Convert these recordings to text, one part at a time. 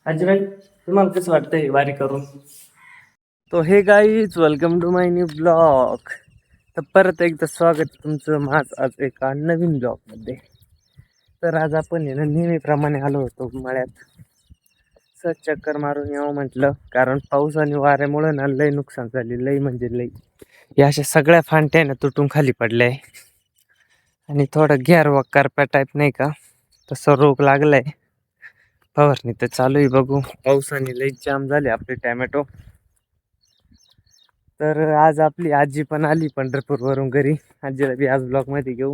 अजिबाई तुम्हाला कसं वाटतंय वारी करून? तो hey guys, welcome to my new blog. तर परत एकदा स्वागत तुमचं माझ आज एका नवीन ब्लॉगमध्ये. तर आज आपण नेहमीप्रमाणे आलो होतो मळ्यात. चक्कर मारून यावं म्हटलं, कारण पाऊस आणि वाऱ्यामुळे ना लय नुकसान झाली, लय म्हणजे लय. या अशा सगळ्या फांट्या ना तुटून खाली पडल्या आहे आणि थोडं घेरवा करप्या टाईप नाही का तसं रोग लागलाय. फवारणी तर चालू आहे, बघू. पावसाने लई जाम झाले आपले टॅमॅटो. तर आज आपली आजी पण आली पंढरपूरवरून घरी. आजीला बी आज ब्लॉग मध्ये घेऊ.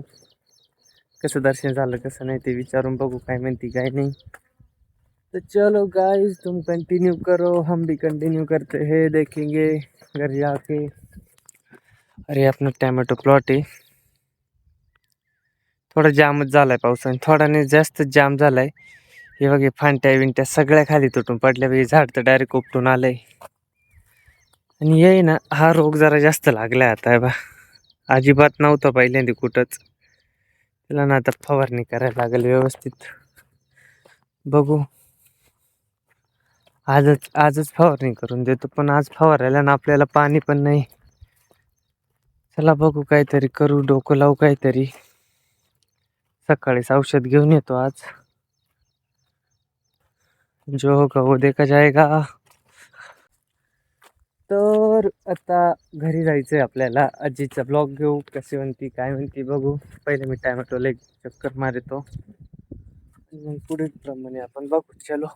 कसं दर्शन झालं कसं नाही ते विचारून बघू, काय म्हणती काय नाही. तो चलो गाइस, तुम कंटिन्यू करो, हम भी कंटिन्यू करते हैं, देखेंगे घर जाके. अरे अपना टॅमॅटो प्लॉट आहे, थोडा जामच झालाय पावसाने, थोडा नाही जास्त जाम झालाय. हे बघे फांट्या विंट्या सगळ्या खाली तुटून पडल्या. बघे झाड तर डायरेक्ट उपटून आलंय. आणि ये ना, हा रोग जरा जास्त लागलाय आता. बा अजिबात नव्हतं पहिल्यांदा कुठंच. त्याला ना आता फवारणी करायला लागेल व्यवस्थित. बघू, आजच फवारणी करून देतो, पण आज फवारायला ना आपल्याला पाणी पण नाही. चला बघू, काहीतरी करू, डोकं लावू काहीतरी. सकाळीच औषध घेऊन येतो आज. जो होगा वो देखा जाएगा. तर आता घरी जायचंय आपल्याला. आजीचा ब्लॉग घेऊ, कशी म्हणती काय म्हणती बघू. पहिले मी टॅमॅटोला एक चक्कर मारतो, मग पुढे प्रमाणे आपण बघू. चलो,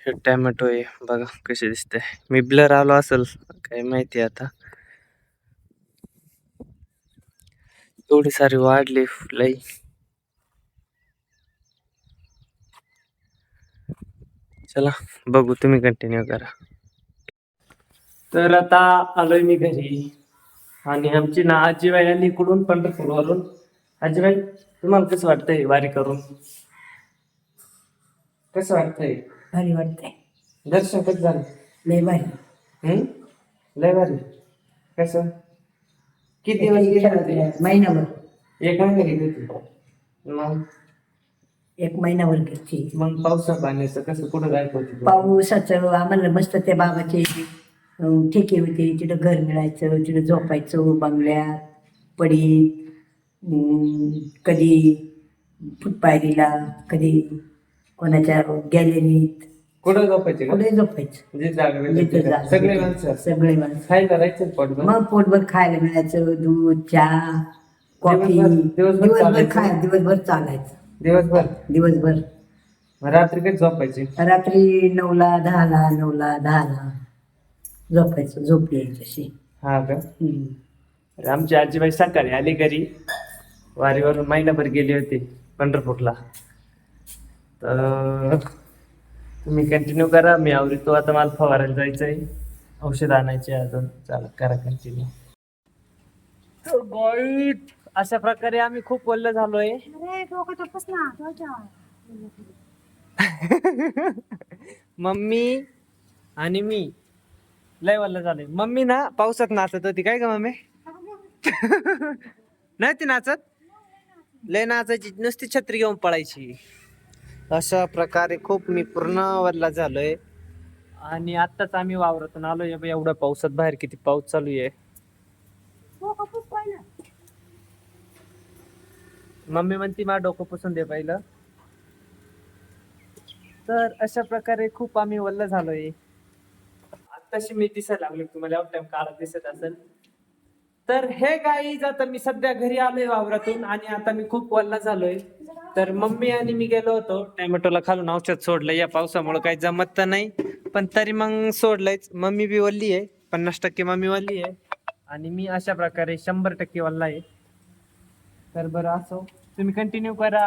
हे टॅमॅटो आहे बघा कसे दिसते. मी ब्लर आलो असेल काय माहिती आता. एवढी सारी वाढली लई. चला बघू, तुम्ही कंटिन्यू करा. तर आता आलोय मी घरी आणि आमची ना आजीबाई आली इकडून पंढरपूरवरून. आजीबाई, तुम्हाला कसं वाटतंय वारी करून? कसं वाटतंय? भारी वाटतंय. दर्शन कसं झालं? लय भारी. लय भारी. कसं? किती दिवस गेले होते? महिनाभर. एक महिना गेली होती. मग एक महिनाभर घेतली. मग पावसा पाण्याचं कसं, कुठं जायचं होतं? पावसाचं आम्हाला मस्त त्या बाबाचे ठेके होते, तिथं घर मिळायचं, तिथं झोपायचं बंगल्यात, पडीत, कधी फुटपायरीला, कधी कोणाच्या गॅलरीत. कुठं झोपायचे? कुठे झोपायचं. जिथे जागा जिथं भेटेल तिथं. जागा सगळे भेटेल. माणसं सगळे माणसं. खायला राहायचं पोटभर. मग पोटभर खायला मिळायचं, दूध, चहा, कॉफी. दिवसभर चालायचं? दिवसभर चालायचं. दिवसभर. मग रात्री कधी झोपायचे? रात्री 9ला 10ला, 9ला 10ला झोपायचं. झोप यायची अशी. हा का? तर आमची आजीबाई सकाळी आली घरी. वारीवरून महिनाभर गेली होती पंढरपूरला. तर तुम्ही कंटिन्यू करा, मी आवडतो. आता मला फवारायला जायचंय, औषध आणायचे अजून. चला करा कंटिन्यू. अशा प्रकारे आम्ही खूप वल्ल झालोय. मम्मी आणि मी लय वल्ल झालोय. मम्मी ना पावसात नाचत होती. काय का मम्मी? नाही ती नाचत, लय नाचायची, नुसती छत्री घेऊन पळायची. अशा प्रकारे खूप मी पूर्ण वल्ला झालोय. आणि आत्ताच आम्ही वावरातून आलोय. एवढ्या पावसात बाहेर किती पाऊस चालू आहे. मम्मी म्हणती मला डोकं पुसून दे पहिलं. तर अशा प्रकारे खूप आम्ही वल्ल झालोय. आत्ताशी मी दिसायला लागलो, तुम्हाला एवढा टाइम काळात दिसत असेल. तर हे गाईज, आता मी सध्या घरी आलोय वावरातून आणि आता मी खूप वल्ला झालोय. तर मम्मी आणि मी गेलो होतो टॅमॅटोला खालून औषध सोडलं. या पावसामुळे काही जमत तर नाही, पण तरी मग सोडलंयच. मम्मी बी वल्ली आहे, 50% मम्मी वल्ली आहे आणि मी अशा प्रकारे 100% वल्ला आहे. तर बरं असो, तुम्ही कंटिन्यू करा.